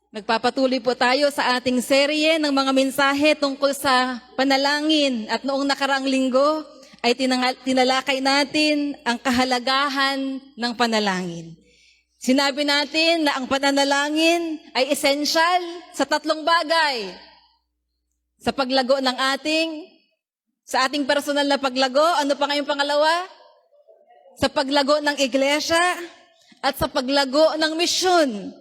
Nagpapatuloy po tayo sa ating serye ng mga mensahe tungkol sa panalangin at noong nakaraang linggo ay tinalakay natin ang kahalagahan ng panalangin. Sinabi natin na ang pananalangin ay essential sa tatlong bagay. Sa paglago ng sa ating personal na paglago, ano pa ngayong pangalawa? Sa paglago ng iglesia at sa paglago ng misyon.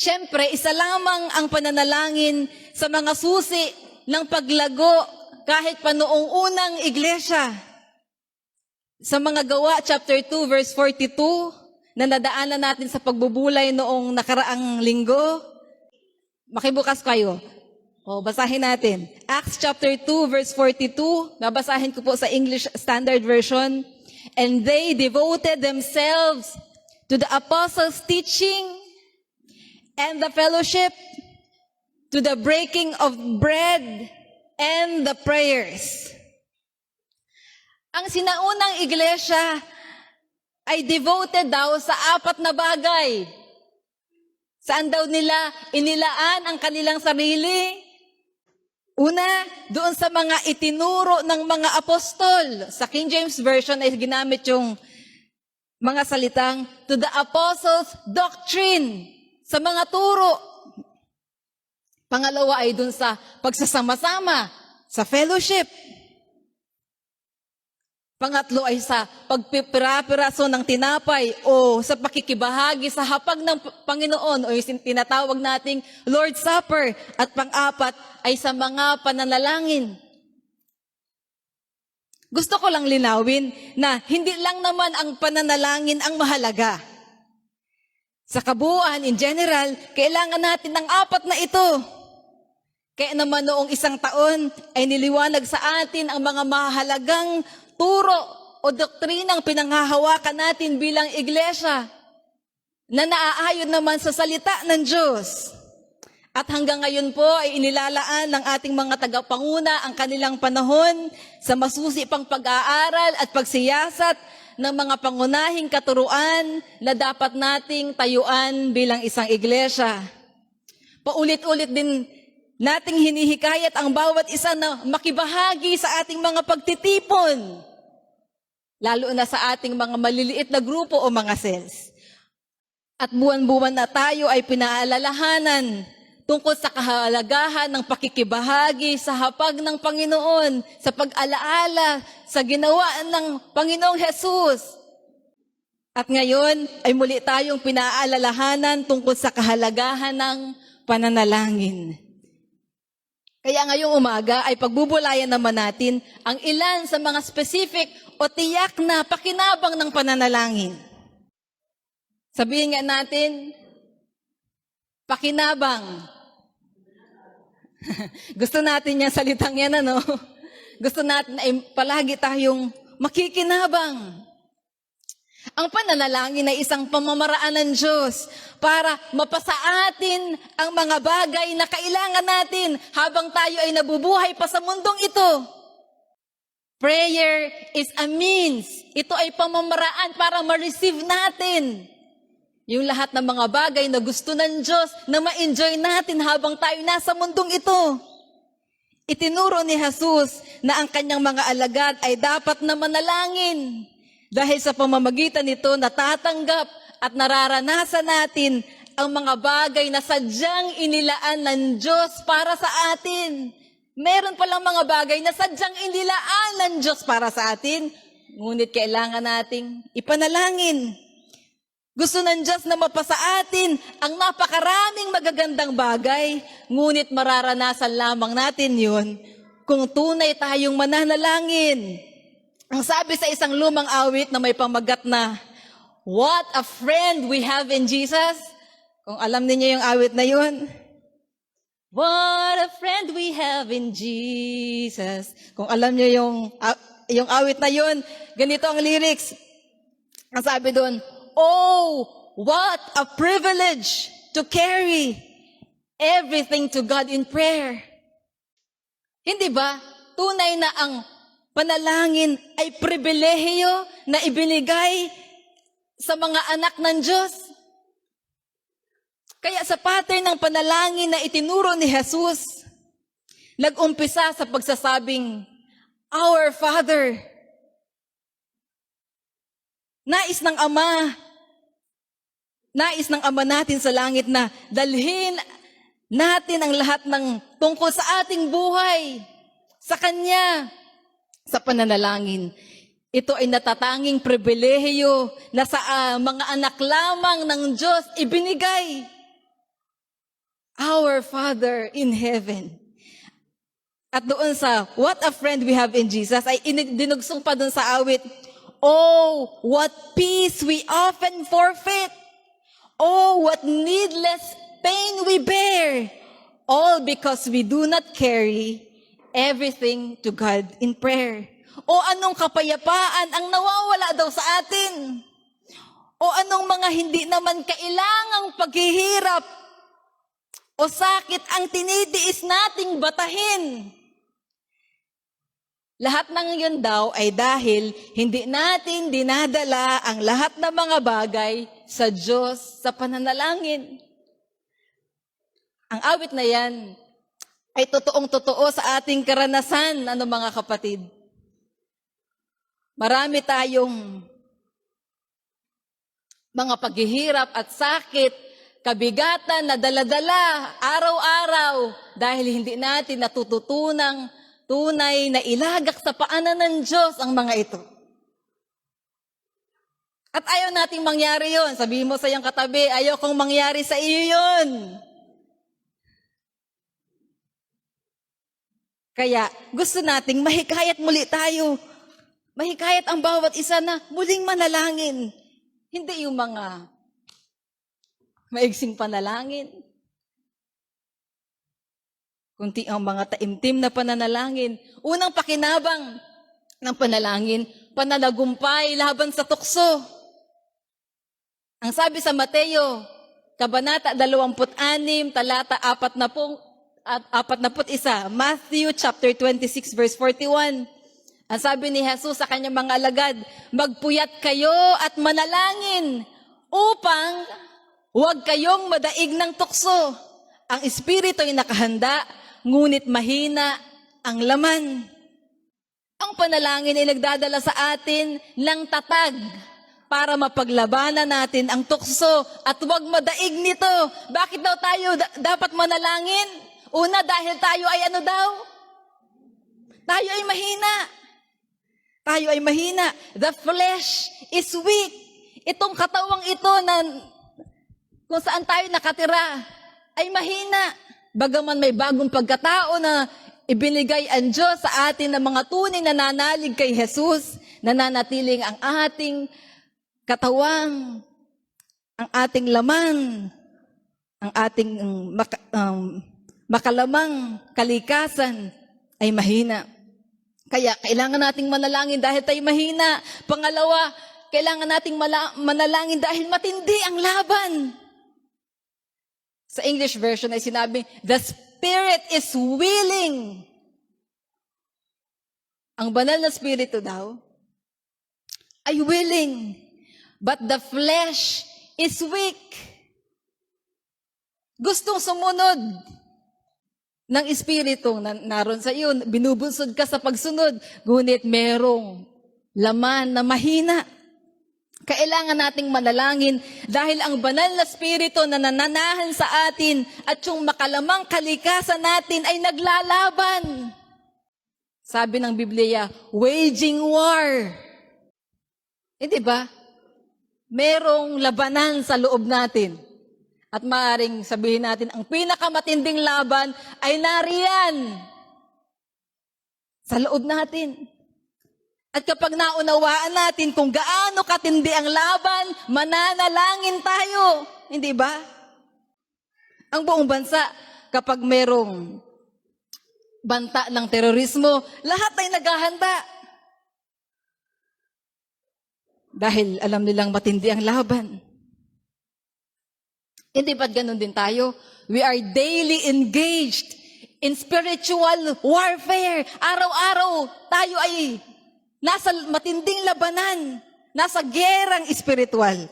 Siyempre, isa lamang ang pananalangin sa mga susi ng paglago kahit pa noong unang iglesia. Sa mga Gawa, chapter 2, verse 42, na nadaanan natin sa pagbubulay noong nakaraang linggo. Makibukas kayo. Basahin natin. Acts chapter 2, verse 42. Babasahin ko po sa English Standard Version. And they devoted themselves to the apostles' teaching and the fellowship, to the breaking of bread and the prayers. Ang sinaunang iglesia ay devoted daw sa apat na bagay. Saan daw nila inilaan ang kanilang sarili? Una, doon sa mga itinuro ng mga apostol. Sa King James Version ay ginamit yung mga salitang, to the apostles' doctrine. Sa mga turo. Pangalawa ay dun sa pagsasama-sama, sa fellowship. Pangatlo ay sa pagpipira-piraso ng tinapay o sa pakikibahagi sa hapag ng Panginoon o yung tinatawag nating Lord's Supper. At pang-apat ay sa mga pananalangin. Gusto ko lang linawin na hindi lang naman ang pananalangin ang mahalaga. Sa kabuuan, in general, kailangan natin ng apat na ito. Kaya naman noong isang taon ay niliwanag sa atin ang mga mahalagang turo o doktrinang pinanghahawakan natin bilang iglesia na naaayon naman sa salita ng Diyos. At hanggang ngayon po ay inilalaan ng ating mga tagapanguna ang kanilang panahon sa masusi pang pag-aaral at pagsiyasat ng mga pangunahing katuruan na dapat nating tayuan bilang isang iglesia. Paulit-ulit din nating hinihikayat ang bawat isa na makibahagi sa ating mga pagtitipon, lalo na sa ating mga maliliit na grupo o mga cells. At buwan-buwan na tayo ay pinaalalahanan tungkol sa kahalagahan ng pakikibahagi sa hapag ng Panginoon, sa pag-alaala sa ginawa ng Panginoong Jesus. At ngayon ay muli tayong pinaalalahanan tungkol sa kahalagahan ng pananalangin. Kaya ngayong umaga ay pagbubulayan naman natin ang ilan sa mga specific o tiyak na pakinabang ng pananalangin. Sabihin nga natin, pakinabang. Gusto natin yung salitang yan, ano? Gusto natin ay palagi tayong makikinabang. Ang pananalangin ay isang pamamaraan ng Diyos para mapasa atin ang mga bagay na kailangan natin habang tayo ay nabubuhay pa sa mundong ito. Prayer is a means. Ito ay pamamaraan para ma-receive natin yung lahat ng mga bagay na gusto ng Diyos na ma-enjoy natin habang tayo nasa mundong ito. Itinuro ni Jesus na ang kanyang mga alagad ay dapat na manalangin. Dahil sa pamamagitan nito, natatanggap at nararanasan natin ang mga bagay na sadyang inilaan ng Diyos para sa atin. Meron palang mga bagay na sadyang inilaan ng Diyos para sa atin, ngunit kailangan nating ipanalangin. Gusto ng Diyos na mapasa atin ang napakaraming magagandang bagay, ngunit mararanasan lamang natin yun kung tunay tayong mananalangin. Ang sabi sa isang lumang awit na may pamagat na, what a friend we have in Jesus. Kung alam niyo yung awit na yun, what a friend we have in Jesus. Kung alam niyo yung awit na yun, ganito ang lyrics. Ang sabi doon, oh, what a privilege to carry everything to God in prayer. Hindi ba? Tunay na ang panalangin ay pribilehiyo na ibinigay sa mga anak ng Diyos. Kaya sa pattern ng panalangin na itinuro ni Jesus, nag-umpisa sa pagsasabing, Our Father. Nais ng Ama natin sa langit na dalhin natin ang lahat ng tungkol sa ating buhay sa Kanya, sa pananalangin. Ito ay natatanging pribilehiyo na sa mga anak lamang ng Diyos ibinigay. Our Father in heaven. At doon sa what a friend we have in Jesus, ay dinugsong pa doon sa awit, Oh, what peace we often forfeit. Oh, what needless pain we bear. All because we do not carry everything to God in prayer. O anong kapayapaan ang nawawala daw sa atin? O anong mga hindi naman kailangang paghihirap o sakit ang tinitiis nating batahin? Lahat ng yun daw ay dahil hindi natin dinadala ang lahat ng mga bagay sa Diyos sa pananalangin. Ang awit na yan ay totoong-totoo sa ating karanasan, mga kapatid. Marami tayong mga paghihirap at sakit, kabigatan na dala-dala araw-araw dahil hindi natin natututunang tunay na ilagak sa paanan ng Diyos ang mga ito. At ayaw nating mangyari yon. Sabihin mo sa iyong katabi, ayaw kong mangyari sa iyo yon. Kaya gusto nating mahikayat muli tayo. Mahikayat ang bawat isa na muling manalangin. Hindi yung mga maigsing panalangin. Kunti ang mga taimtim na pananalangin. Unang pakinabang ng panalangin, pananagumpay laban sa tukso. Ang sabi sa Mateo, Kabanata 26, talata 41, Matthew chapter 26, verse 41. Ang sabi ni Jesus sa kanyang mga alagad, magpuyat kayo at manalangin upang huwag kayong madaig ng tukso. Ang espiritu ay nakahanda, ngunit mahina ang laman. Ang panalangin ay nagdadala sa atin ng tatag para mapaglabanan natin ang tukso at huwag madaig nito. Bakit daw tayo dapat manalangin? Una, dahil tayo ay ano daw? Tayo ay mahina. Tayo ay mahina. The flesh is weak. Itong katawang ito na kung saan tayo nakatira ay mahina. Bagaman may bagong pagkatao na ibinigay ang Diyos sa atin ng mga tunay na nanalig kay Jesus, nananatiling ang ating katawang, ang ating laman, ang ating makalamang kalikasan ay mahina. Kaya kailangan nating manalangin dahil tayo mahina. Pangalawa, kailangan nating manalangin dahil matindi ang laban. Sa English version ay sinabi, the spirit is willing. Ang banal na spirito daw ay willing, but the flesh is weak. Gustong sumunod ng espiritu na naroon sa iyo, binubunsod ka sa pagsunod, ngunit merong laman na mahina. Kailangan nating manalangin dahil ang banal na spirito na nananahan sa atin at yung makalamang kalikasan natin ay naglalaban. Sabi ng Biblia, waging war. Hindi ba? Merong labanan sa loob natin. At maaaring sabihin natin, ang pinakamatinding laban ay nariyan sa loob natin. At kapag naunawaan natin kung gaano katindi ang laban, mananalangin tayo. Hindi ba? Ang buong bansa, kapag merong banta ng terorismo, lahat ay naghahanda. Dahil alam nilang matindi ang laban. Hindi ba't ganun din tayo? We are daily engaged in spiritual warfare. Araw-araw, tayo ay nasa matinding labanan, nasa gerang espiritual.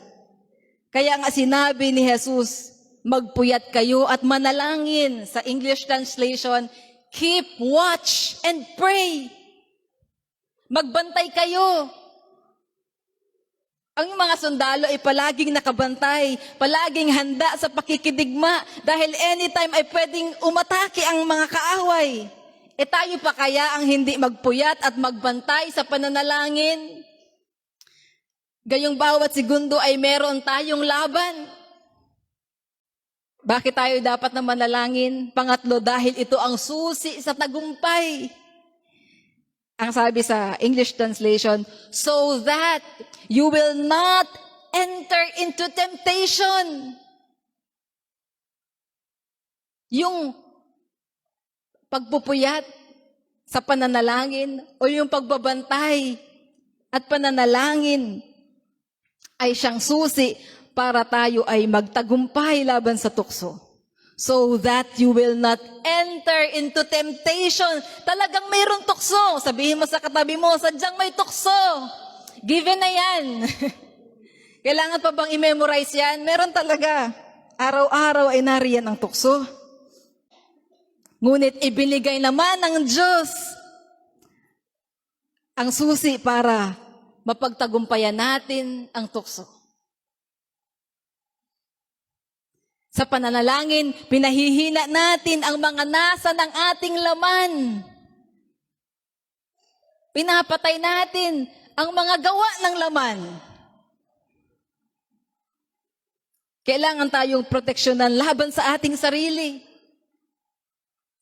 Kaya nga sinabi ni Jesus, magpuyat kayo at manalangin. Sa English translation, keep watch and pray. Magbantay kayo. Ang mga sundalo ay palaging nakabantay, palaging handa sa pakikidigma dahil anytime ay pwedeng umatake ang mga kaaway. E tayo pa kaya ang hindi magpuyat at magbantay sa pananalangin? Gayong bawat segundo ay meron tayong laban. Bakit tayo dapat na manalangin? Pangatlo, dahil ito ang susi sa tagumpay. Ang sabi sa English translation, so that you will not enter into temptation. Yung pagpupuyat sa pananalangin o yung pagbabantay at pananalangin ay siyang susi para tayo ay magtagumpay laban sa tukso. So that you will not enter into temptation. Talagang mayroong tukso. Sabihin mo sa katabi mo, sadyang may tukso. Given na yan. Kailangan pa bang i-memorize yan? Meron talaga. Araw-araw ay nariyan ang tukso. Ngunit ibinigay naman ng Diyos ang susi para mapagtagumpayan natin ang tukso. Sa pananalangin, pinahihina natin ang mga nasa ng ating laman. Pinapatay natin ang mga gawa ng laman. Kailangan tayong proteksyonan laban sa ating sarili.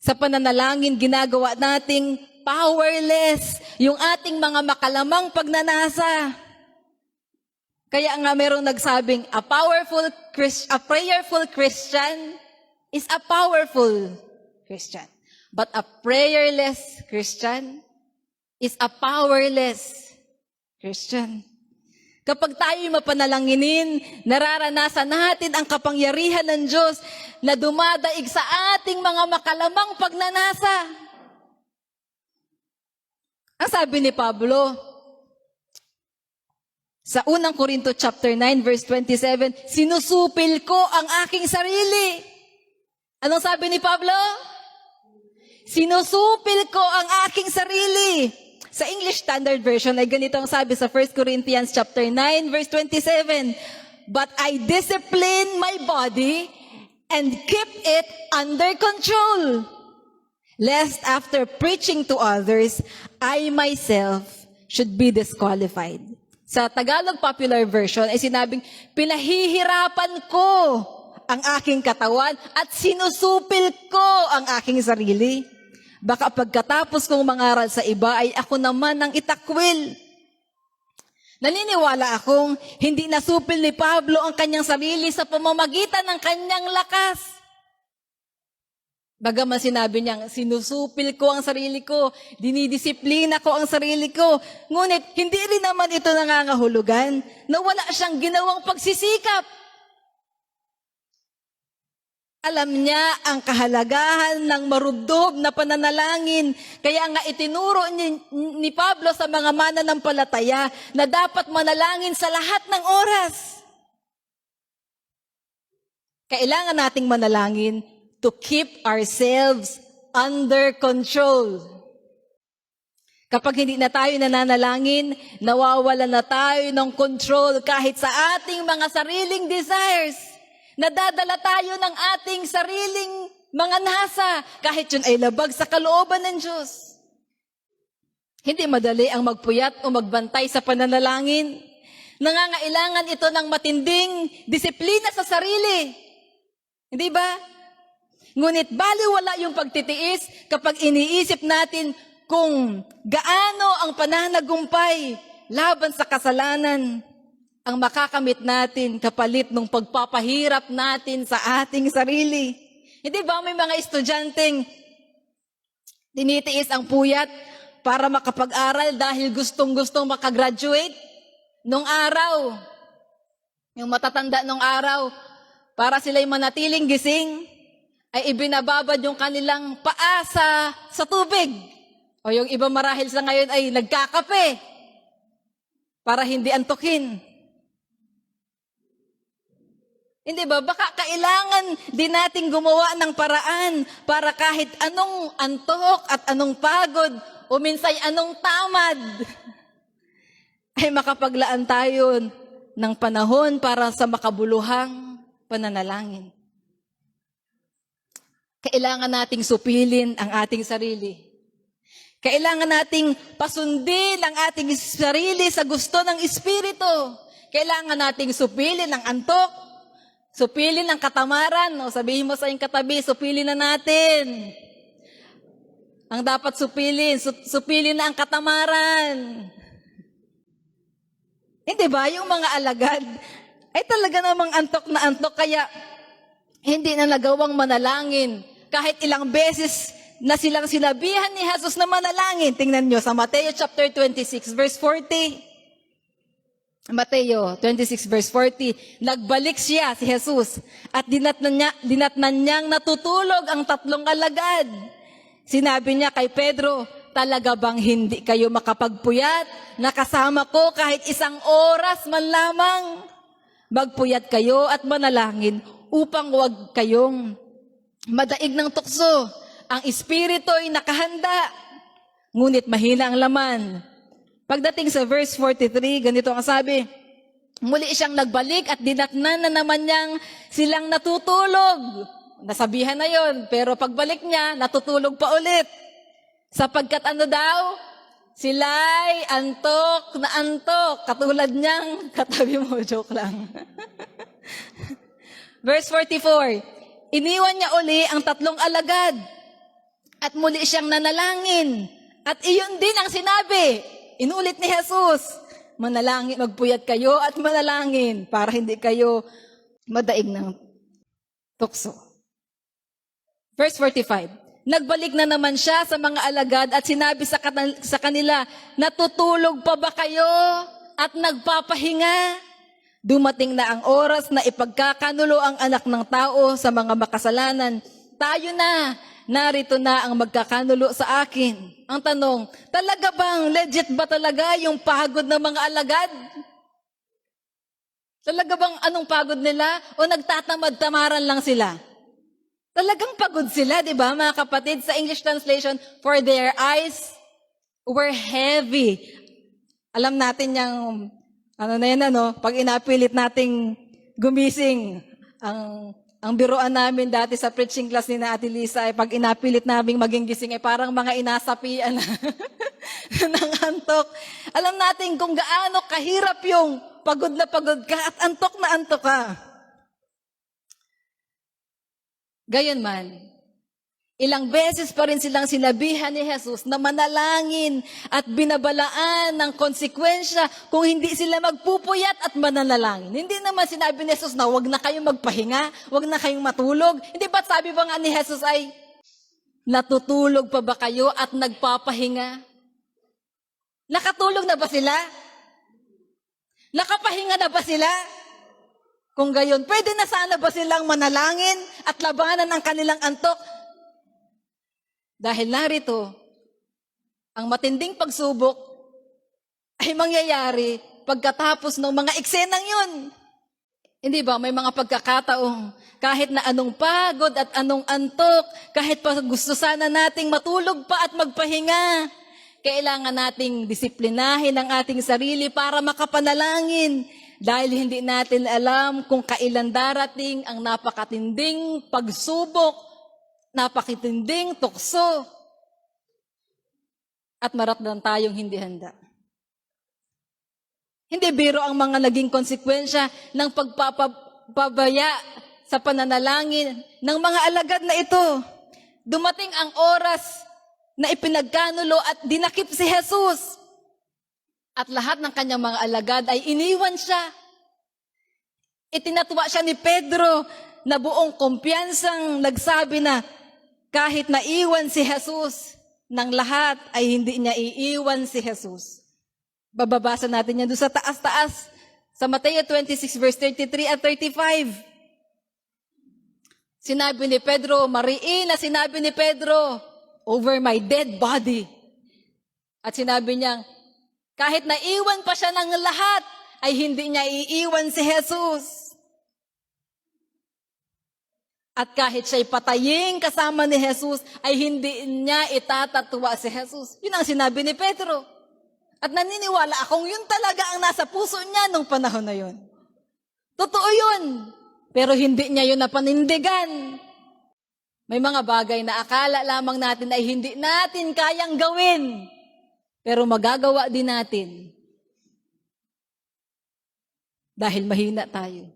Sa pananalangin, ginagawa nating powerless yung ating mga makalamang pagnanasa. Kaya nga merong nagsabing, a prayerful Christian is a powerful Christian. But a prayerless Christian is a powerless Christian. Kapag tayo'y mapanalanginin, nararanasan natin ang kapangyarihan ng Diyos na dumadaig sa ating mga makalamang pagnanasa. Ang sabi ni Pablo, sa unang Korinto chapter 9 verse 27, sinusupil ko ang aking sarili. Anong sabi ni Pablo? Sinusupil ko ang aking sarili. Sa English Standard Version ay ganito ang sabi sa 1 Corinthians chapter 9 verse 27, but I discipline my body and keep it under control, lest after preaching to others, I myself should be disqualified. Sa Tagalog Popular Version ay sinabing, pinahihirapan ko ang aking katawan at sinusupil ko ang aking sarili. Baka pagkatapos kong mangaral sa iba ay ako naman ang itakwil. Naniniwala akong hindi nasupil ni Pablo ang kanyang sarili sa pamamagitan ng kanyang lakas. Bagaman sinabi niyang, sinusupil ko ang sarili ko, dinidisiplina ko ang sarili ko. Ngunit, hindi rin naman ito nangangahulugan na wala siyang ginawang pagsisikap. Alam niya ang kahalagahan ng marubdob na pananalangin. Kaya nga itinuro ni Pablo sa mga mananampalataya na dapat manalangin sa lahat ng oras. Kailangan nating manalangin to keep ourselves under control. Kapag hindi na tayo nananalangin, nawawalan na tayo ng control kahit sa ating mga sariling desires. Nadadala tayo ng ating sariling mga nasa, kahit yun ay labag sa kalooban ng Diyos. Hindi madali ang magpuyat o magbantay sa pananalangin. Nangangailangan ito ng matinding disiplina sa sarili. Hindi ba? Ngunit baliwala yung pagtitiis kapag iniisip natin kung gaano ang pananagumpay laban sa kasalanan ang makakamit natin kapalit ng pagpapahirap natin sa ating sarili. Hindi ba may mga estudyanteng tinitiis ang puyat para makapag-aral dahil gustong-gustong makagraduate? Nung araw, yung matatanda nung araw, para sila'y manatiling gising, ay ibinababad yung kanilang paa sa tubig. O yung iba marahil sa ngayon ay nagkakape para hindi antukin. Hindi ba? Baka kailangan din nating gumawa ng paraan para kahit anong antok at anong pagod o minsay anong tamad ay makapaglaan tayo ng panahon para sa makabuluhang pananalangin. Kailangan nating supilin ang ating sarili. Kailangan nating pasundin ang ating sarili sa gusto ng Espiritu. Kailangan nating supilin ang antok, supilin ang katamaran. O sabihin mo sa iyong katabi, supilin na natin. Ang dapat supilin, supilin na ang katamaran. Hindi ba? Yung mga alagad ay talaga namang antok na antok, kaya hindi na nagawang manalangin. Kahit ilang beses na silang sinabihan ni Jesus na manalangin. Tingnan nyo sa Mateo chapter 26 verse 40. Mateo 26 verse 40. Nagbalik siya, si Jesus, at dinatnan niyang natutulog ang tatlong alagad. Sinabi niya kay Pedro, talaga bang hindi kayo makapagpuyat? Nakasama ko kahit isang oras man lamang. Magpuyat kayo at manalangin upang huwag kayong madaig ng tukso. Ang espiritu ay nakahanda, ngunit mahina ang laman. Pagdating sa verse 43, ganito ang sabi, muli siyang nagbalik at dinatnan na naman niyang silang natutulog. Nasabihan na yon, pero pagbalik niya, natutulog pa ulit. Sapagkat ano daw? Sila'y antok na antok. Katulad niyang katabi mo, joke lang. Verse 44, iniwan niya uli ang tatlong alagad at muli siyang nanalangin. At iyon din ang sinabi. Inulit ni Jesus, manalangin, magpuyat kayo at manalangin para hindi kayo madaig ng tukso. Verse 45, nagbalik na naman siya sa mga alagad at sinabi sa kanila, natutulog pa ba kayo at nagpapahinga? Dumating na ang oras na ipagkakanulo ang anak ng tao sa mga makasalanan. Tayo na, narito na ang magkakanulo sa akin. Ang tanong, talaga bang, legit ba talaga yung pagod ng mga alagad? Talaga bang anong pagod nila? O nagtatamad-tamaran lang sila? Talagang pagod sila, di ba mga kapatid? Sa English translation, for their eyes were heavy. Alam natin yung, pag inapilit nating gumising, ang biruan namin dati sa preaching class ni na Ate Lisa ay pag inapilit naming maging gising ay parang mga inasapian na ng antok. Alam natin kung gaano kahirap yung pagod na pagod ka at antok na antok ka. Gayunman, ilang beses pa rin silang sinabihan ni Jesus na manalangin at binabalaan ng konsekwensya kung hindi sila magpupuyat at mananalangin. Hindi naman sinabi ni Jesus na wag na kayong magpahinga, wag na kayong matulog. Hindi ba sabi ba nga ni Jesus ay, natutulog pa ba kayo at nagpapahinga? Nakatulog na ba sila? Nakapahinga na ba sila? Kung gayon, pwede na sana ba silang manalangin at labanan ang kanilang antok? Dahil narito, ang matinding pagsubok ay mangyayari pagkatapos ng mga eksenang yun. Hindi ba, may mga pagkakataong kahit na anong pagod at anong antok, kahit pa gusto sana nating matulog pa at magpahinga, kailangan nating disiplinahin ang ating sarili para makapanalangin. Dahil hindi natin alam kung kailan darating ang napakatinding pagsubok, napakatinding tukso, at maratdan tayong hindi handa. Hindi biro ang mga naging konsekwensya ng pagpapabaya sa pananalangin ng mga alagad na ito. Dumating ang oras na ipinagkanulo at dinakip si Jesus. At lahat ng kanyang mga alagad ay iniwan siya. Itinatwa siya ni Pedro na buong kumpiyansang nagsabi na kahit naiwan si Jesus ng lahat ay hindi niya iiwan si Jesus. Bababasa natin yan doon sa taas-taas sa Mateo 26 verse 33 at 35. Sinabi ni Pedro, mariin na sinabi ni Pedro, over my dead body. At sinabi niya, kahit naiwan pa siya ng lahat, ay hindi niya iiwan si Jesus. At kahit siya'y patayin kasama ni Jesus, ay hindi niya itatatwa si Jesus. Yun ang sinabi ni Pedro. At naniniwala akong yun talaga ang nasa puso niya nung panahon na yun. Totoo yun. Pero hindi niya yun napanindigan. May mga bagay na akala lamang natin ay hindi natin kayang gawin. Pero magagawa din natin. Dahil mahina tayo.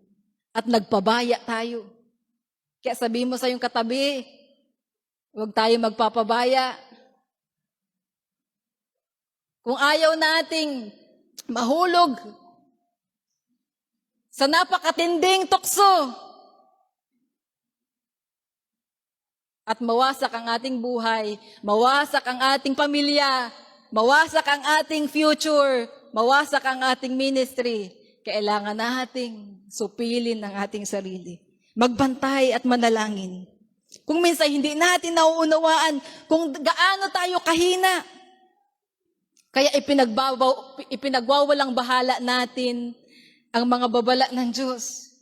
At nagpabaya tayo. Kaya sabihin mo sa iyong katabi, huwag tayo magpapabaya. Kung ayaw nating mahulog sa napakatinding tukso at mawasak ang ating buhay, mawasak ang ating pamilya, mawasak ang ating future, mawasak ang ating ministry, kailangan nating supilin ang ating sarili. Magbantay at manalangin. Kung minsan hindi natin nauunawaan kung gaano tayo kahina, kaya ipinagwawalang bahala natin ang mga babala ng Diyos.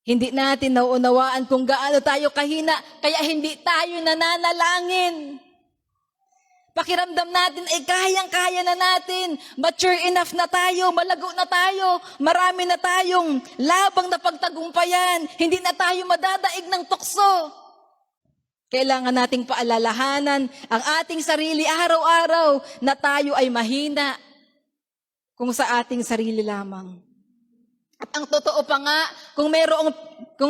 Hindi natin nauunawaan kung gaano tayo kahina, kaya hindi tayo nananalangin. Pakiramdam natin ay kayang-kaya na natin. Mature enough na tayo, malago na tayo, marami na tayong labang na pagtagumpayan. Hindi na tayo madadaig ng tukso. Kailangan nating paalalahanan ang ating sarili araw-araw na tayo ay mahina kung sa ating sarili lamang. At ang totoo pa nga, kung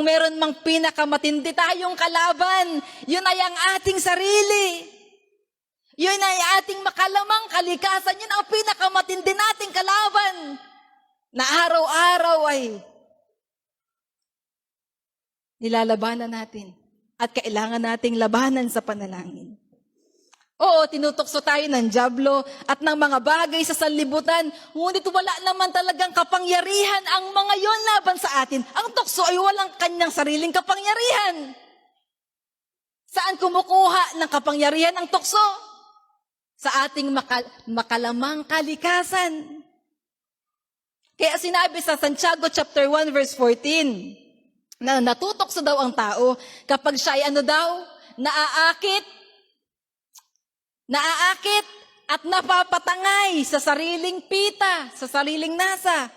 meron mang pinakamatindi tayong kalaban, yun ay ang ating sarili. Yun ay ating makalamang kalikasan. Yun ang pinakamatindi nating kalaban na araw-araw ay nilalabanan natin at kailangan nating labanan sa panalangin. Oo, tinutokso tayo ng dyablo at ng mga bagay sa sanlibutan, ngunit wala naman talagang kapangyarihan ang mga yon laban sa atin. Ang tukso ay walang kanyang sariling kapangyarihan. Saan kumukuha ng kapangyarihan ang tukso? Sa ating makalamang kalikasan. Kaya sinabi sa Santiago chapter 1 verse 14, na natutokso daw ang tao kapag siya ay naaakit at napapatangay sa sariling pita, sa sariling nasa.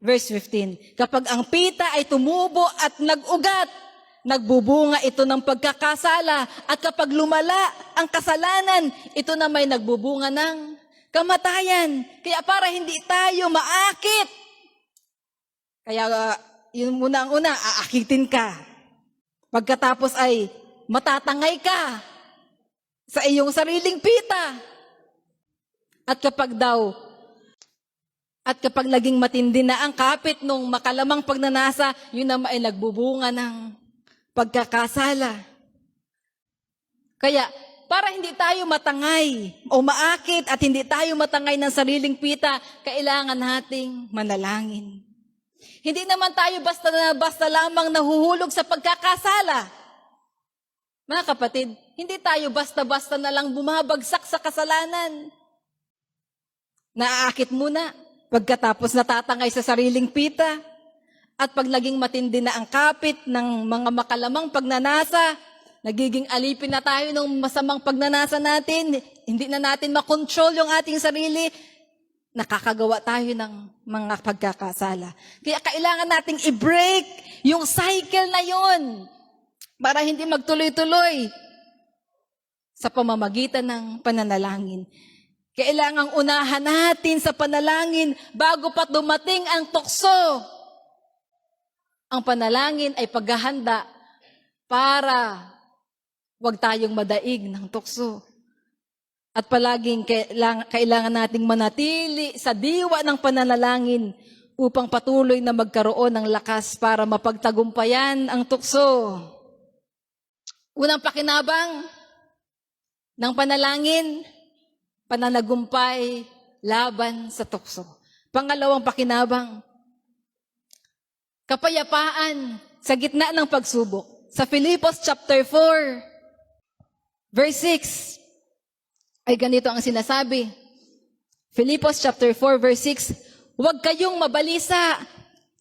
Verse 15, kapag ang pita ay tumubo at nag-ugat, nagbubunga ito ng pagkakasala, at kapag lumala ang kasalanan, ito na may nagbubunga ng kamatayan. Kaya para hindi tayo maakit, kaya yun muna ang una, aakitin ka. Pagkatapos ay matatangay ka sa iyong sariling pita. At kapag naging matindi na ang kapit nung makalamang pagnanasa, yun naman ay nagbubunga ng pagkakasala. Kaya, para hindi tayo matangay o maakit at hindi tayo matangay ng sariling pita, kailangan nating manalangin. Hindi naman tayo basta lamang nahuhulog sa pagkakasala. Mga kapatid, hindi tayo basta-basta na lang bumabagsak sa kasalanan. Naaakit muna, pagkatapos natatangay sa sariling pita. At pag naging matindi na ang kapit ng mga makalamang pagnanasa, nagiging alipin na tayo ng masamang pagnanasa natin, hindi na natin makontrol yung ating sarili, nakakagawa tayo ng mga pagkakasala. Kaya kailangan nating i-break yung cycle na yun para hindi magtuloy-tuloy sa pamamagitan ng pananalangin. Kailangang unahan natin sa panalangin bago pa dumating ang tukso. Ang panalangin ay paghahanda para wag tayong madaig ng tukso. At palaging kailangan nating manatili sa diwa ng pananalangin upang patuloy na magkaroon ng lakas para mapagtagumpayan ang tukso. Unang pakinabang ng panalangin, pananagumpay laban sa tukso. Pangalawang pakinabang, kapayapaan sa gitna ng pagsubok. Sa Filipos chapter 4, verse 6, ay ganito ang sinasabi. Filipos chapter 4, verse 6, huwag kayong mabalisa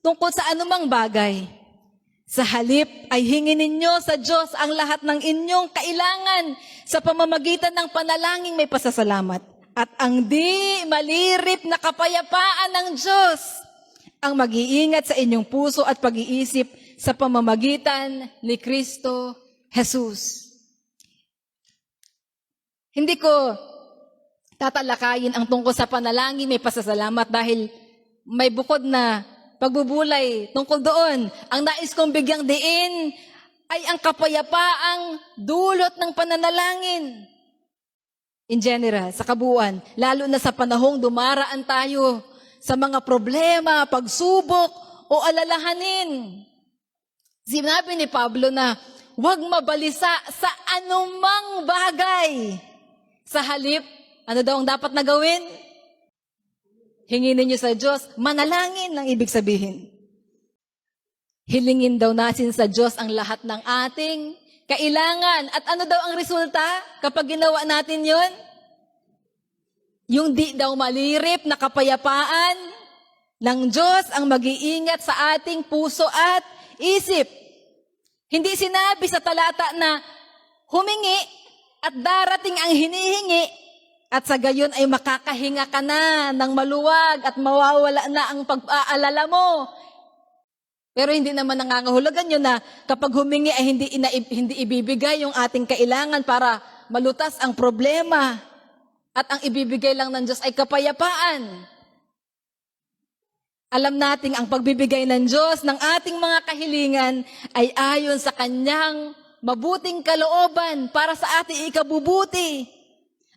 tungkol sa anumang bagay. Sa halip ay hingin ninyo sa Diyos ang lahat ng inyong kailangan sa pamamagitan ng panalangin may pasasalamat. At ang di malirip na kapayapaan ng Diyos ang mag-iingat sa inyong puso at pag-iisip sa pamamagitan ni Kristo Jesus. Hindi ko tatalakayin ang tungkol sa panalangin may pasasalamat dahil may bukod na pagbubulay tungkol doon. Ang nais kong bigyang diin ay ang kapayapaang dulot ng pananalangin. In general, sa kabuuan, lalo na sa panahong dumaraan tayo sa mga problema, pagsubok o alalahanin. Sinabi ni Pablo na huwag mabalisa sa anumang bagay. Sa halip, ano daw ang dapat na gawin? Hinginin niyo sa Diyos, manalangin ang ibig sabihin. Hilingin daw natin sa Diyos ang lahat ng ating kailangan. At ano daw ang resulta kapag ginawa natin yon? Yung di daw malirip na kapayapaan ng Diyos ang mag-iingat sa ating puso at isip. Hindi sinabi sa talata na humingi at darating ang hinihingi at sa gayon ay makakahinga ka na ng maluwag at mawawala na ang pag-aalala mo. Pero hindi naman nangangahulugan yun na kapag humingi ay hindi ibibigay yung ating kailangan para malutas ang problema. At ang ibibigay lang ng Diyos ay kapayapaan. Alam nating ang pagbibigay ng Diyos ng ating mga kahilingan ay ayon sa Kanyang mabuting kalooban para sa ating ikabubuti.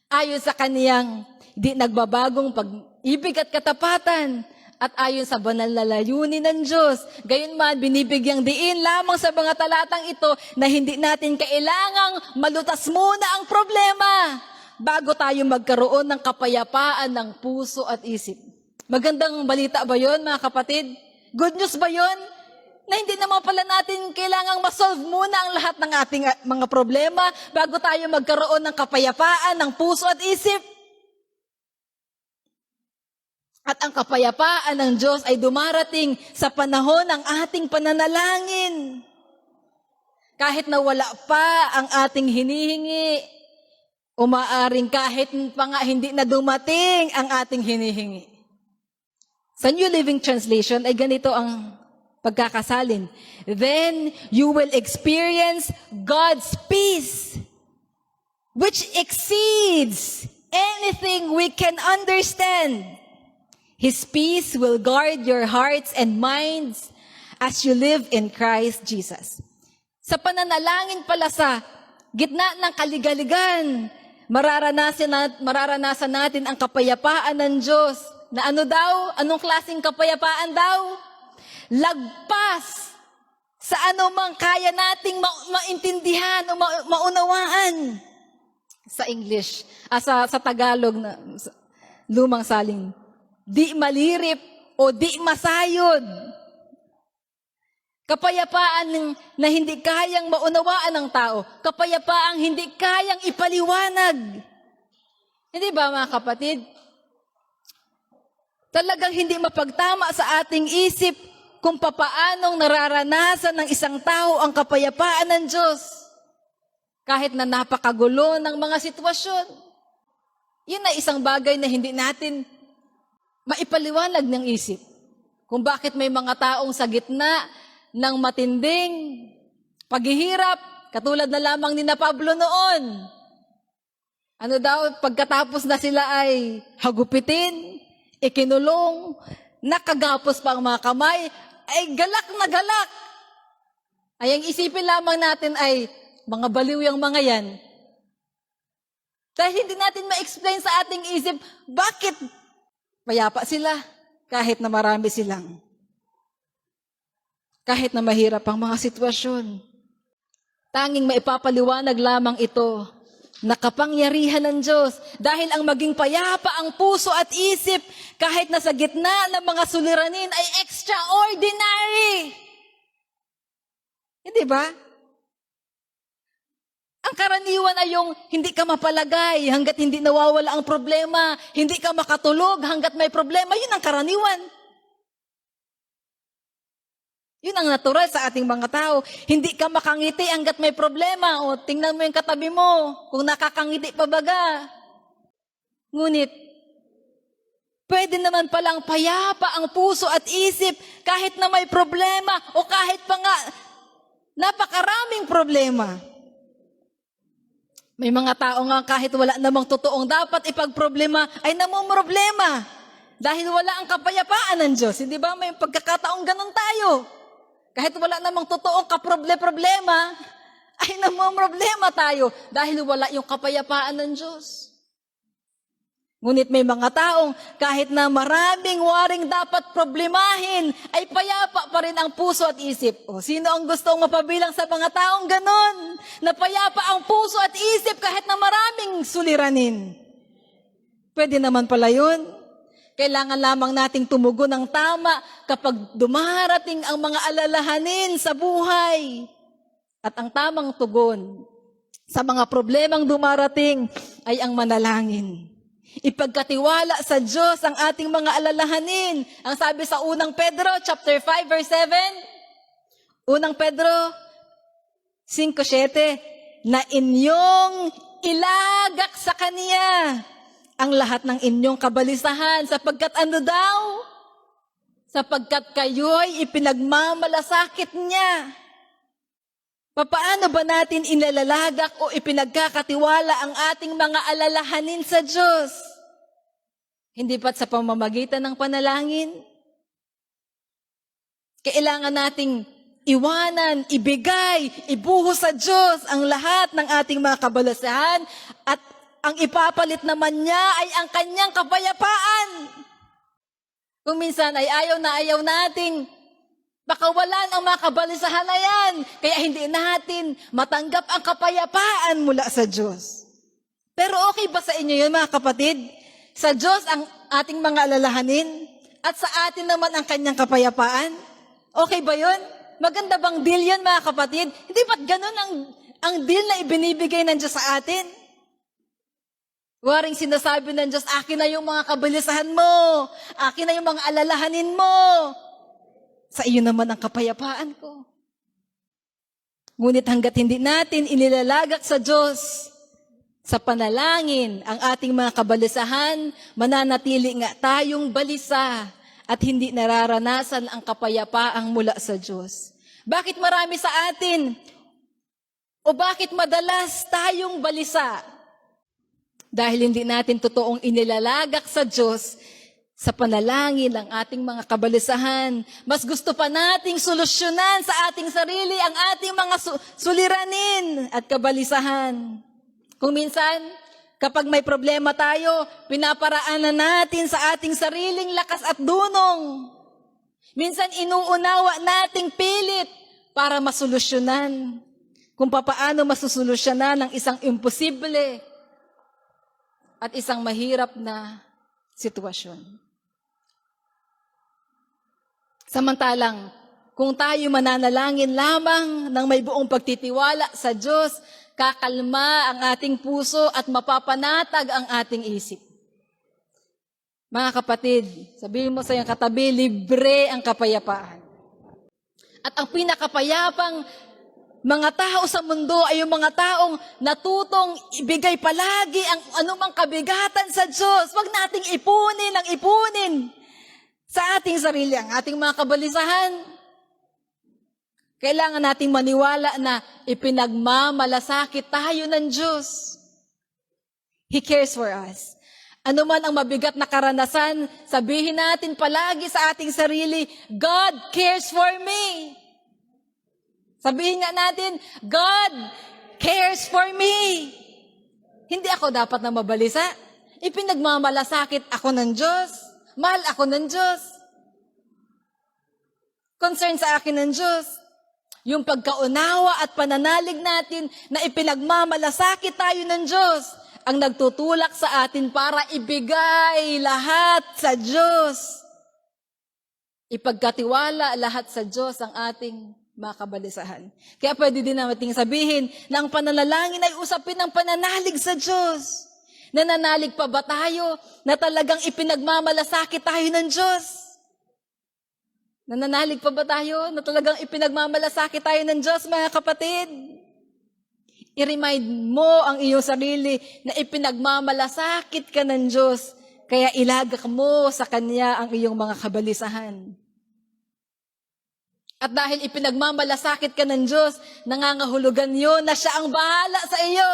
Ayon sa Kaniyang di nagbabagong pag-ibig at katapatan. At ayon sa banal na layunin ng Diyos, gayunman binibigyang diin lamang sa mga talatang ito na hindi natin kailangang malutas muna ang problema bago tayo magkaroon ng kapayapaan ng puso at isip. Magandang balita ba yon, mga kapatid? Good news ba yon? Na hindi naman pala natin kailangang masolve muna ang lahat ng ating mga problema bago tayo magkaroon ng kapayapaan ng puso at isip. At ang kapayapaan ng Diyos ay dumarating sa panahon ng ating pananalangin. Kahit na wala pa ang ating hinihingi, umaaring kahit pa nga hindi na dumating ang ating hinihingi. Sa New Living Translation ay ganito ang pagkakasalin. Then you will experience God's peace, which exceeds anything we can understand. His peace will guard your hearts and minds as you live in Christ Jesus. Sa pananalangin pala sa gitna ng kaligaligan, mararanasan natin ang kapayapaan ng Diyos. Na ano daw? Anong klaseng kapayapaan daw? Lagpas sa anumang kaya nating maintindihan o maunawaan. Sa English, sa Tagalog, sa lumang salin. Di malirip o di masayod. Kapayapaan na hindi kayang maunawaan ng tao. Kapayapaang hindi kayang ipaliwanag. Hindi ba, mga kapatid? Talagang hindi mapagtama sa ating isip kung papaanong nararanasan ng isang tao ang kapayapaan ng Diyos. Kahit na napakagulo ng mga sitwasyon. Yun ay isang bagay na hindi natin maipaliwanag ng isip. Kung bakit may mga taong sa gitna ng matinding paghihirap, katulad na lamang ni na Pablo noon. Ano daw, pagkatapos na sila ay hagupitin, ikinulong, nakagapos pa ang mga kamay, ay galak na galak. Ay ang isipin lamang natin ay mga baliw yung mga yan. Dahil hindi natin ma-explain sa ating isip, bakit payapa sila kahit na marami silang. Kahit na mahirap ang mga sitwasyon. Tanging maipapaliwanag lamang ito na kapangyarihan ng Diyos. Dahil ang maging payapa ang puso at isip kahit na sa gitna ng mga suliranin ay extraordinary. Hindi ba? Ang karaniwan ay yung hindi ka mapalagay hanggat hindi nawawala ang problema. Hindi ka makatulog hanggat may problema. Yun ang karaniwan. Yun ang natural sa ating mga tao. Hindi ka makangiti hanggat may problema. O tingnan mo yung katabi mo, kung nakakangiti pa baga. Ngunit, pwede naman palang payapa ang puso at isip kahit na may problema o kahit pa nga napakaraming problema. May mga tao nga kahit wala namang totoong dapat ipagproblema ay namumroblema dahil wala ang kapayapaan ng Diyos. Hindi ba may pagkakataong ganun tayo? Kahit wala namang totoong problema, ay namumroblema tayo dahil wala yung kapayapaan ng Diyos. Ngunit may mga taong kahit na maraming waring dapat problemahin, ay payapa pa rin ang puso at isip. O, sino ang gustong mapabilang sa mga taong ganon? Na payapa ang puso at isip kahit na maraming suliranin. Pwede naman pala yun. Kailangan lamang nating tumugon ng tama kapag dumarating ang mga alalahanin sa buhay. At ang tamang tugon sa mga problemang dumarating ay ang manalangin. Ipagkatiwala sa Diyos ang ating mga alalahanin. Ang sabi sa unang Pedro, chapter 5, verse 7. Unang Pedro 5:7, na inyong ilagak sa Kaniya ang lahat ng inyong kabalisahan, sapagkat ano daw? Sapagkat kayo'y ipinagmamalasakit niya. Papaano ba natin inalalagak o ipinagkakatiwala ang ating mga alalahanin sa Diyos? Hindi ba't sa pamamagitan ng panalangin? Kailangan nating iwanan, ibigay, ibuhos sa Diyos ang lahat ng ating mga kabalisahan at ang ipapalit naman niya ay ang kanyang kapayapaan. Kung minsan ay ayaw nating pakawalan ang mga kabalisahan na yan, kaya hindi natin matanggap ang kapayapaan mula sa Diyos. Pero okay ba sa inyo yun, mga kapatid? Sa Diyos ang ating mga alalahanin at sa atin naman ang kanyang kapayapaan? Okay ba yun? Maganda bang deal yun, mga kapatid? Hindi ba't ganun ang deal na ibinibigay ng Diyos sa atin? Waring sinasabi ng Diyos, akin na yung mga kabalisahan mo, akin na yung mga alalahanin mo. Sa iyo naman ang kapayapaan ko. Ngunit hanggat hindi natin inilalagak sa Diyos, sa panalangin, ang ating mga kabalisahan, mananatili nga tayong balisa at hindi nararanasan ang kapayapaang mula sa Diyos. Bakit marami sa atin? O bakit madalas tayong balisa? Dahil hindi natin totoong inilalagak sa Diyos sa panalangin ng ating mga kabalisahan. Mas gusto pa nating solusyonan sa ating sarili ang ating mga suliranin at kabalisahan. Kung minsan, kapag may problema tayo, pinaparaanan natin sa ating sariling lakas at dunong. Minsan inuunawa nating pilit para masolusyonan kung papaano masusolusyonan ang isang imposible at isang mahirap na sitwasyon. Samantalang, kung tayo mananalangin lamang ng may buong pagtitiwala sa Diyos, kakalma ang ating puso at mapapanatag ang ating isip. Mga kapatid, sabihin mo sa iyong katabi, libre ang kapayapaan. At ang pinakapayapang mga tao sa mundo ay yung mga taong natutong ibigay palagi ang anumang kabigatan sa Diyos. Huwag nating ipunin sa ating sarili ang ating mga kabalisahan. Kailangan nating maniwala na ipinagmamalasakit tayo ng Diyos. He cares for us. Ano man ang mabigat na karanasan, sabihin natin palagi sa ating sarili, God cares for me. Sabihin nga natin, God cares for me. Hindi ako dapat na mabalisa. Ipinagmamalasakit ako ng Diyos. Mahal ako ng Diyos. Concern sa akin ng Diyos. Yung pagkaunawa at pananalig natin na ipinagmamalasakit tayo ng Diyos ang nagtutulak sa atin para ibigay lahat sa Diyos. Ipagkatiwala lahat sa Diyos ang ating mga kabalisahan. Kaya pwede din nating sabihin na ang pananalangin ay usapin ng pananalig sa Diyos. Nananalig pa ba tayo na talagang ipinagmamalasakit tayo ng Diyos? Nananalig pa ba tayo na talagang ipinagmamalasakit tayo ng Diyos, mga kapatid? I-remind mo ang iyong sarili na ipinagmamalasakit ka ng Diyos, kaya ilagak mo sa Kanya ang iyong mga kabalisahan. At dahil ipinagmamalasakit ka ng Diyos, nangangahulugan yun na siya ang bahala sa iyo.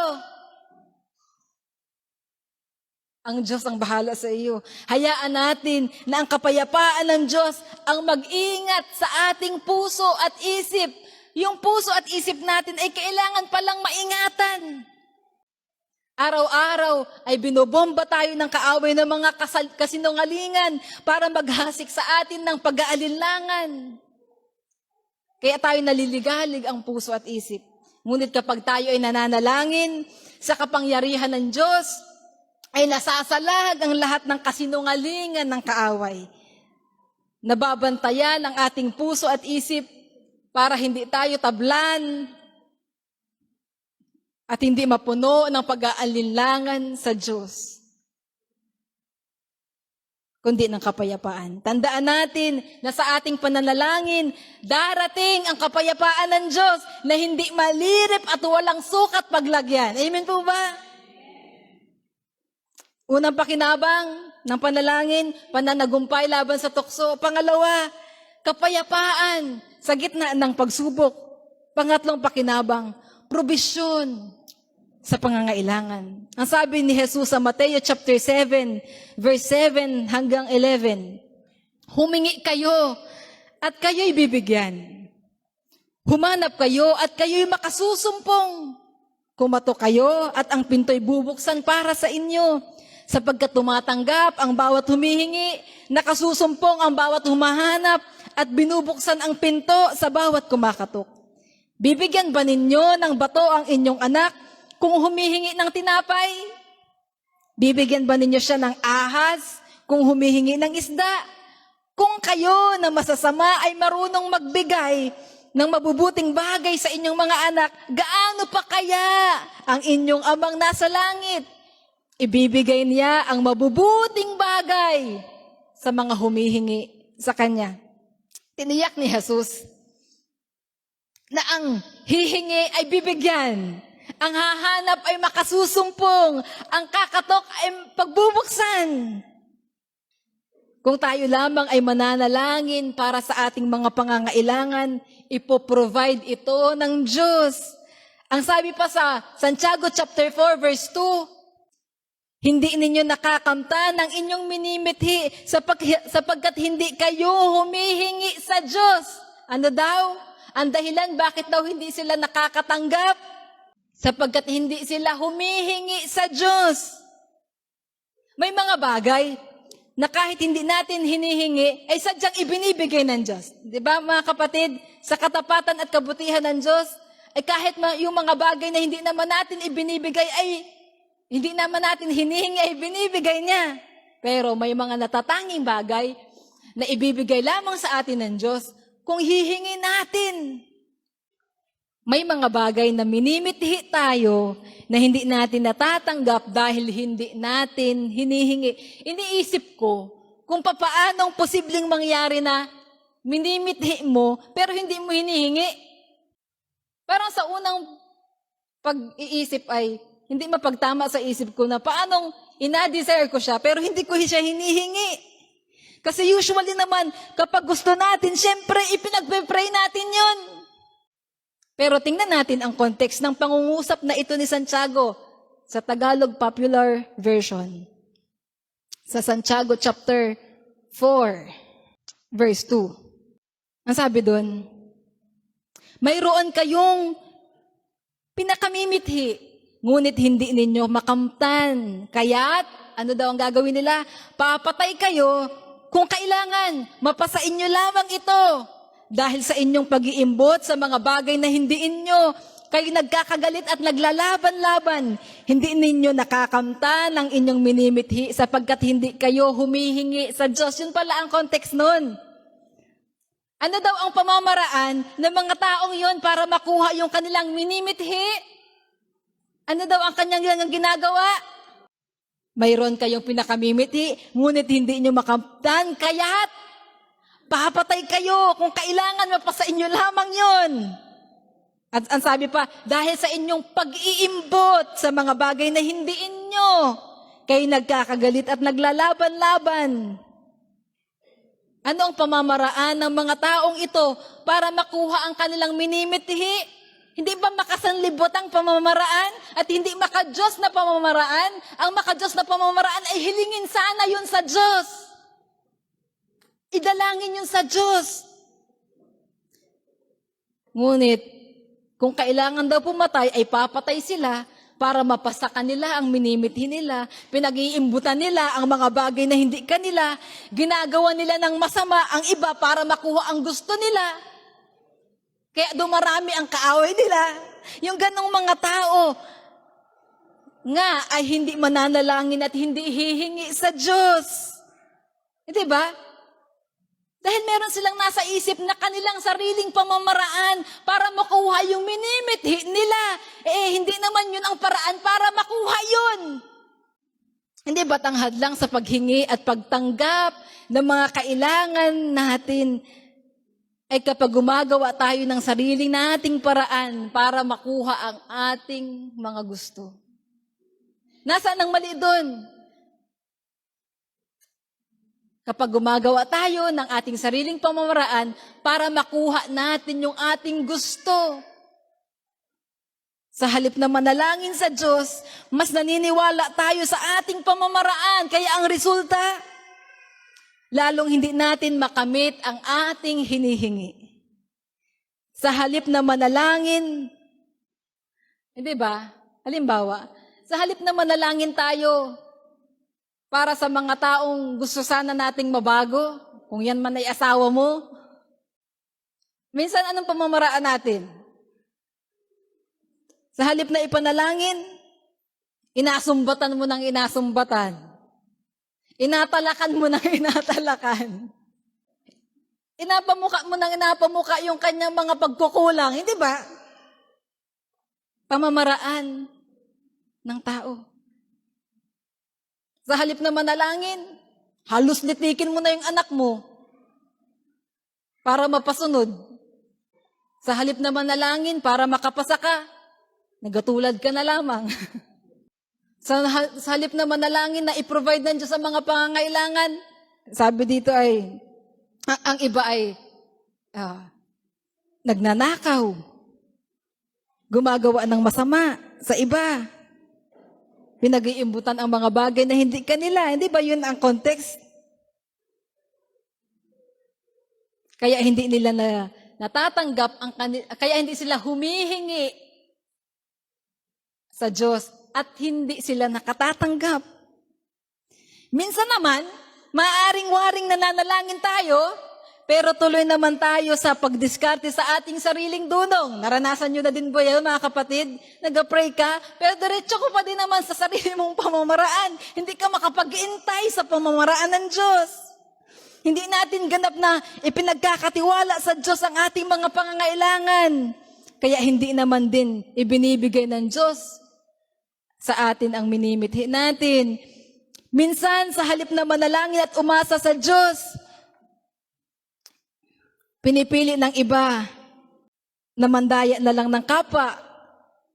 Ang Diyos ang bahala sa iyo. Hayaan natin na ang kapayapaan ng Diyos ang mag-ingat sa ating puso at isip. Yung puso at isip natin ay kailangan palang maingatan. Araw-araw ay binobomba tayo ng kaaway ng mga kasinungalingan para maghasik sa atin ng pag-aalinlangan. Kaya tayo naliligalig ang puso at isip. Ngunit kapag tayo ay nananalangin sa kapangyarihan ng Diyos, ay nasasalag ang lahat ng kasinungalingan ng kaaway. Nababantayan ang ating puso at isip para hindi tayo tablan at hindi mapuno ng pag-aalinlangan sa Diyos, kundi ng kapayapaan. Tandaan natin na sa ating pananalangin, darating ang kapayapaan ng Diyos na hindi malirip at walang sukat paglagyan. Amen po ba? Unang pakinabang ng panalangin, pananagumpay laban sa tukso. Pangalawa, kapayapaan sa gitna ng pagsubok. Pangatlong pakinabang, probisyon sa pangangailangan. Ang sabi ni Jesus sa Mateo chapter 7, verse 7 hanggang 11, humingi kayo at kayo'y bibigyan. Humanap kayo at kayo'y makasusumpong. Kumatok kayo at ang pinto'y bubuksan para sa inyo. Sapagkat tumatanggap ang bawat humihingi, nakasusumpong ang bawat humahanap, at binubuksan ang pinto sa bawat kumakatok. Bibigyan ba ninyo ng bato ang inyong anak kung humihingi ng tinapay? Bibigyan ba ninyo siya ng ahas kung humihingi ng isda? Kung kayo na masasama ay marunong magbigay ng mabubuting bagay sa inyong mga anak, gaano pa kaya ang inyong amang nasa langit? Ibibigay niya ang mabubuting bagay sa mga humihingi sa Kanya. Tiniyak ni Jesus na ang hihingi ay bibigyan, ang hahanap ay makasusumpong, ang kakatok ay pagbubuksan. Kung tayo lamang ay mananalangin para sa ating mga pangangailangan, ipoprovide ito ng Diyos. Ang sabi pa sa Santiago chapter 4 verse 2, hindi ninyo nakakamtan ng inyong minimithi sapagkat hindi kayo humihingi sa Diyos. Ano daw? Ang dahilan bakit daw hindi sila nakakatanggap? Sapagkat hindi sila humihingi sa Diyos. May mga bagay na kahit hindi natin hinihingi, ay sadyang ibinibigay ng Diyos. Di ba mga kapatid? Sa katapatan at kabutihan ng Diyos, ay kahit yung mga bagay na hindi naman natin ibinibigay, ay hindi naman natin hinihingi, ay binibigay niya. Pero may mga natatanging bagay na ibibigay lamang sa atin ng Diyos kung hihingi natin. May mga bagay na minimithi tayo na hindi natin natatanggap dahil hindi natin hinihingi. Iniisip ko kung papaanong posibleng mangyari na minimithi mo pero hindi mo hinihingi. Parang sa unang pag-iisip ay hindi mapagtama sa isip ko na paanong ina-desire ko siya pero hindi ko siya hinihingi. Kasi usually naman, kapag gusto natin, syempre ipinagpe-pray natin yun. Pero tingnan natin ang context ng pangungusap na ito ni Santiago sa Tagalog Popular Version. Sa Santiago chapter 4, verse 2. Ang sabi doon, mayroon kayong pinakamimithi, ngunit hindi ninyo makamtan. Kaya't, ano daw ang gagawin nila? Papatay kayo kung kailangan. Mapasain nyo lamang ito. Dahil sa inyong pag-iimbot sa mga bagay na hindi inyo, kayo nagkakagalit at naglalaban-laban. Hindi ninyo nakakamtan ang inyong minimithi sapagkat hindi kayo humihingi sa Diyos. Yun pala ang context nun. Ano daw ang pamamaraan ng mga taong yon para makuha yung kanilang minimithi? Ano daw ang kanyang ginagawa? Mayroon kayong pinakamimithi, ngunit hindi nyo makamtan, kaya't papatay kayo kung kailangan mapasa inyo lamang yon. At ang sabi pa, dahil sa inyong pag-iimbot sa mga bagay na hindi inyo, kayo nagkakagalit at naglalaban-laban. Ano ang pamamaraan ng mga taong ito para makuha ang kanilang minimithi? Hindi ba makasanlibot ang pamamaraan at hindi maka-Diyos na pamamaraan? Ang maka-Diyos na pamamaraan ay hilingin sana yun sa Diyos. Idalangin yun sa Diyos. Ngunit, kung kailangan daw pumatay, ay papatay sila para mapasa kanila ang minimithi nila, pinag-iimbutan nila ang mga bagay na hindi kanila, ginagawa nila ng masama ang iba para makuha ang gusto nila. Kaya dumarami ang kaaway nila. Yung ganong mga tao nga ay hindi mananalangin at hindi hihingi sa Diyos. Hindi ba? Dahil meron silang nasa isip na kanilang sariling pamamaraan para makuha yung minimithi nila. Hindi naman yun ang paraan para makuha yun. Hindi ba tanghad lang sa paghingi at pagtanggap ng mga kailangan natin ay kapag gumagawa tayo ng sarili nating paraan para makuha ang ating mga gusto. Nasaan ang mali doon? Kapag gumagawa tayo ng ating sariling pamamaraan para makuha natin yung ating gusto. Sa halip na manalangin sa Diyos, mas naniniwala tayo sa ating pamamaraan. Kaya ang resulta, lalong hindi natin makamit ang ating hinihingi. Sa halip na manalangin, hindi ba? Halimbawa, sa halip na manalangin tayo, para sa mga taong gusto sana nating mabago, kung yan man ay asawa mo. Minsan, anong pamamaraan natin? Sa halip na ipanalangin, inasumbatan mo ng inasumbatan. Inatalakan mo ng inatalakan. Inapamuka mo ng inapamuka yung kanyang mga pagkukulang. Hindi ba? Pamamaraan ng tao. Sa halip na manalangin, halos litikin mo na yung anak mo para mapasunod. Sa halip na manalangin, para makapasa ka, nagatulad ka na lamang. sa halip na manalangin na i-provide ng Diyos sa mga pangangailangan, sabi dito ay, ang iba ay nagnanakaw, gumagawa ng masama sa iba. Pinag-iimbutan ang mga bagay na hindi kanila. Hindi ba yun ang context? Kaya hindi nila natatanggap kaya hindi sila humihingi sa Diyos at hindi sila nakatatanggap. Minsan naman, maaring waring nananalangin tayo, pero tuloy naman tayo sa pagdiskarte sa ating sariling dunong. Naranasan nyo na din ba yan, mga kapatid? Nag-pray ka, pero diretso ko pa din naman sa sarili mong pamamaraan. Hindi ka makapag-intay sa pamamaraan ng Diyos. Hindi natin ganap na ipinagkakatiwala sa Diyos ang ating mga pangangailangan. Kaya hindi naman din ibinibigay ng Diyos sa atin ang minimithi natin. Minsan, sa halip na manalangin at umasa sa Diyos, pinipili ng iba na mandaya na lang ng kapwa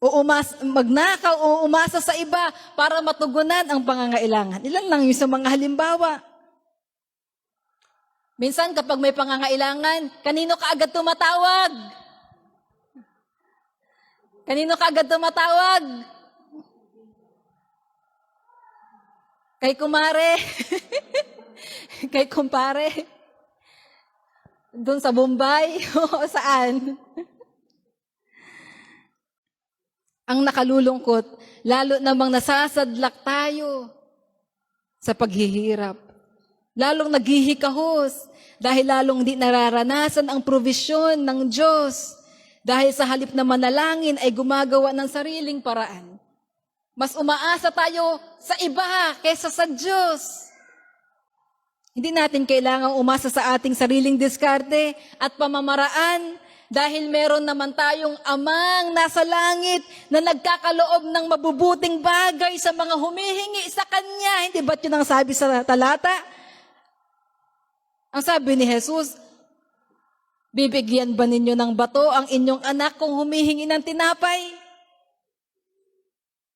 o magnakaw o umasa sa iba para matugunan ang pangangailangan. Ilan lang yung sa mga halimbawa. Minsan kapag may pangangailangan, kanino ka agad tumatawag? Kanino ka agad tumatawag? Kay kumare. Kay kumpare. Doon sa Bombay o saan? Ang nakalulungkot, lalo namang nasasadlak tayo sa paghihirap. Lalong naghihikahos dahil lalong di nararanasan ang provisyon ng Diyos. Dahil sa halip na manalangin ay gumagawa ng sariling paraan. Mas umaasa tayo sa iba kaysa sa Diyos. Hindi natin kailangang umasa sa ating sariling diskarte at pamamaraan dahil meron naman tayong amang nasa langit na nagkakaloob ng mabubuting bagay sa mga humihingi sa Kanya. Hindi ba't yun ang sabi sa talata? Ang sabi ni Jesus, Bibigyan ba ninyo ng bato ang inyong anak kung humihingi ng tinapay?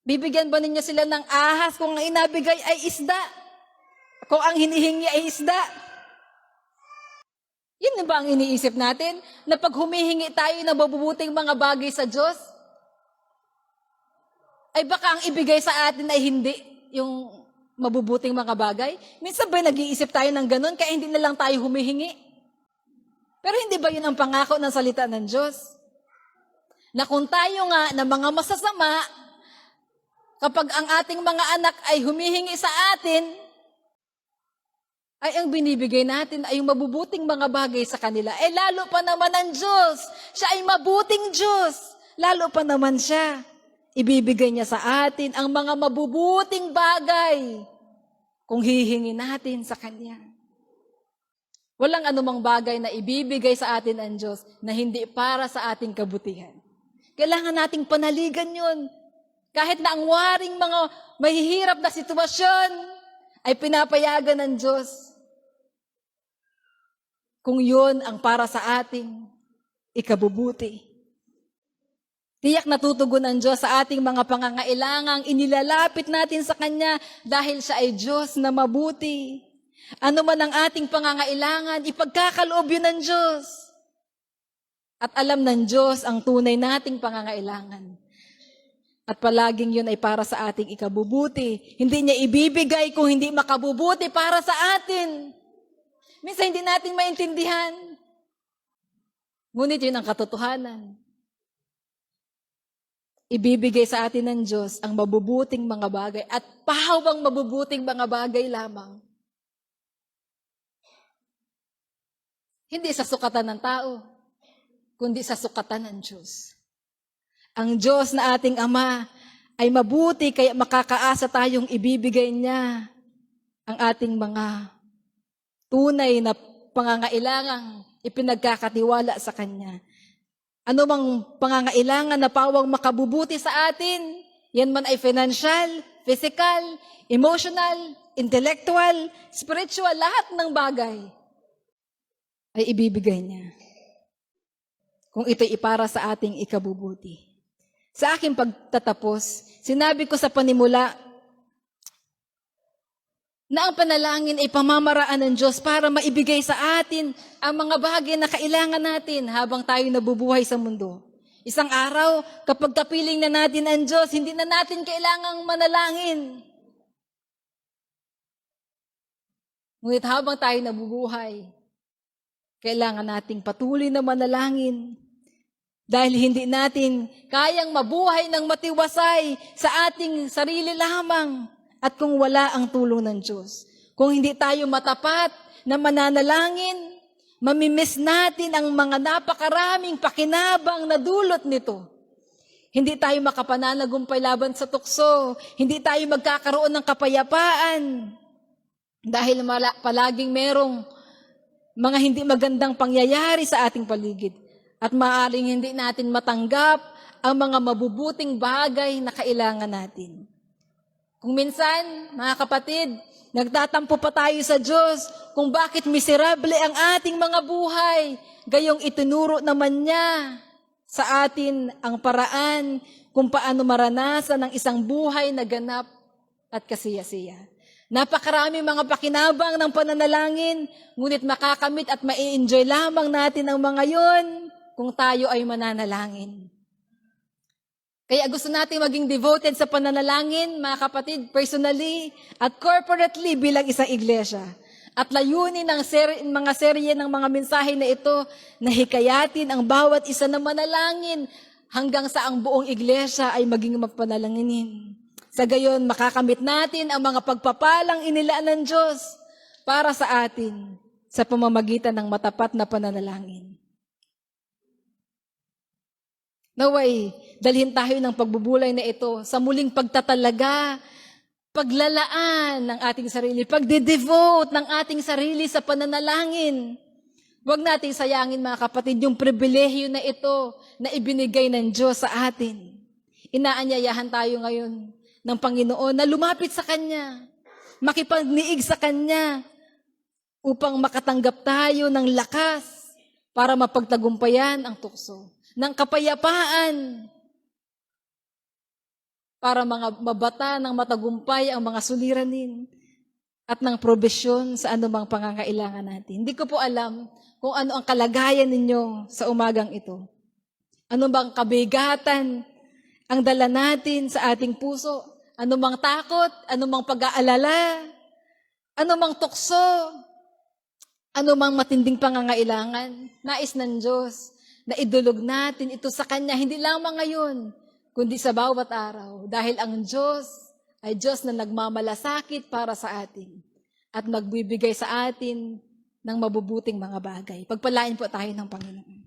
Bibigyan ba ninyo sila ng ahas kung ang inabigay ay isda? Kung ang hinihingi ay isda? Yun na ba ang iniisip natin? Na pag humihingi tayo ng mabubuting mga bagay sa Diyos, ay baka ang ibigay sa atin ay hindi yung mabubuting mga bagay? Minsan ba nag-iisip tayo ng ganun kaya hindi na lang tayo humihingi? Pero hindi ba yun ang pangako ng salita ng Diyos? Na kung tayo nga na mga masasama, kapag ang ating mga anak ay humihingi sa atin, ay ang binibigay natin ay yung mabubuting mga bagay sa kanila. Eh lalo pa naman ang Diyos. Siya ay mabuting Diyos. Lalo pa naman siya. Ibibigay niya sa atin ang mga mabubuting bagay kung hihingi natin sa Kanya. Walang anumang bagay na ibibigay sa atin ang Diyos na hindi para sa ating kabutihan. Kailangan nating panaligan yun. Kahit na ang waring mga mahihirap na sitwasyon ay pinapayagan ng Diyos. Kung yun ang para sa ating ikabubuti. Tiyak natutugon ang Diyos sa ating mga pangangailangang inilalapit natin sa Kanya dahil siya ay Diyos na mabuti. Ano man ang ating pangangailangan, ipagkakaloob yun ng Diyos. At alam ng Diyos ang tunay nating pangangailangan. At palaging yun ay para sa ating ikabubuti. Hindi niya ibibigay kung hindi makabubuti para sa atin. Minsan hindi natin maintindihan. Ngunit yun ang katotohanan. Ibibigay sa atin ng Diyos ang mabubuting mga bagay at pahawang mabubuting mga bagay lamang. Hindi sa sukatan ng tao, kundi sa sukatan ng Diyos. Ang Diyos na ating Ama ay mabuti kaya makakaasa tayong ibibigay niya ang ating mga tunay na pangangailangang ipinagkakatiwala sa Kanya. Ano mang pangangailangan na pawang makabubuti sa atin, yan man ay financial, physical, emotional, intellectual, spiritual, lahat ng bagay ay ibibigay niya. Kung ito'y ipara sa ating ikabubuti. Sa aking pagtatapos, sinabi ko sa panimula na ang panalangin ay pamamaraan ng Diyos para maibigay sa atin ang mga bagay na kailangan natin habang tayo nabubuhay sa mundo. Isang araw, kapag kapiling na natin ang Diyos, hindi na natin kailangang manalangin. Ngunit habang tayo nabubuhay, kailangan nating patuloy na manalangin dahil hindi natin kayang mabuhay ng matiwasay sa ating sarili lamang at kung wala ang tulong ng Diyos. Kung hindi tayo matapat na mananalangin, mamimiss natin ang mga napakaraming pakinabang na dulot nito. Hindi tayo makapananagumpay laban sa tukso, hindi tayo magkakaroon ng kapayapaan dahil palaging merong mga hindi magandang pangyayari sa ating paligid at maaaring hindi natin matanggap ang mga mabubuting bagay na kailangan natin. Kung minsan, mga kapatid, nagtatampo pa tayo sa Diyos kung bakit miserable ang ating mga buhay, gayong itinuro naman niya sa atin ang paraan kung paano maranasan ang isang buhay na ganap at kasiyasiya. Napakarami mga pakinabang ng pananalangin, ngunit makakamit at mai-enjoy lamang natin ang mga yon kung tayo ay mananalangin. Kaya gusto natin maging devoted sa pananalangin, mga kapatid, personally at corporately bilang isang iglesia. At layunin ng mga serye ng mga mensahe na ito na hikayatin ang bawat isa na manalangin hanggang sa ang buong iglesia ay maging magpanalanginin. Sa gayon, makakamit natin ang mga pagpapalang inilaan ng Diyos para sa atin sa pamamagitan ng matapat na pananalangin. Naway, dalhin tayo ng pagbubulay na ito sa muling pagtatalaga, paglalaan ng ating sarili, pagde-devote ng ating sarili sa pananalangin. Huwag nating sayangin, mga kapatid, yung pribilehyo na ito na ibinigay ng Diyos sa atin. Inaanyayahan tayo ngayon ng Panginoon na lumapit sa Kanya, makipagniig sa Kanya upang makatanggap tayo ng lakas para mapagtagumpayan ang tukso, ng kapayapaan para mabata ng matagumpay ang mga suliranin, at ng probisyon sa anumang pangangailangan natin. Hindi ko po alam kung ano ang kalagayan ninyo sa umagang ito. Ano bang kabigatan ang dala natin sa ating puso? Ano mang takot? Ano mang pag-aalala? Ano mang tukso? Ano mang matinding pangangailangan? Nais ng Diyos na idulog natin ito sa Kanya, hindi lamang ngayon, kundi sa bawat araw. Dahil ang Diyos ay Diyos na nagmamalasakit para sa atin at magbibigay sa atin ng mabubuting mga bagay. Pagpalain po tayo ng Panginoon.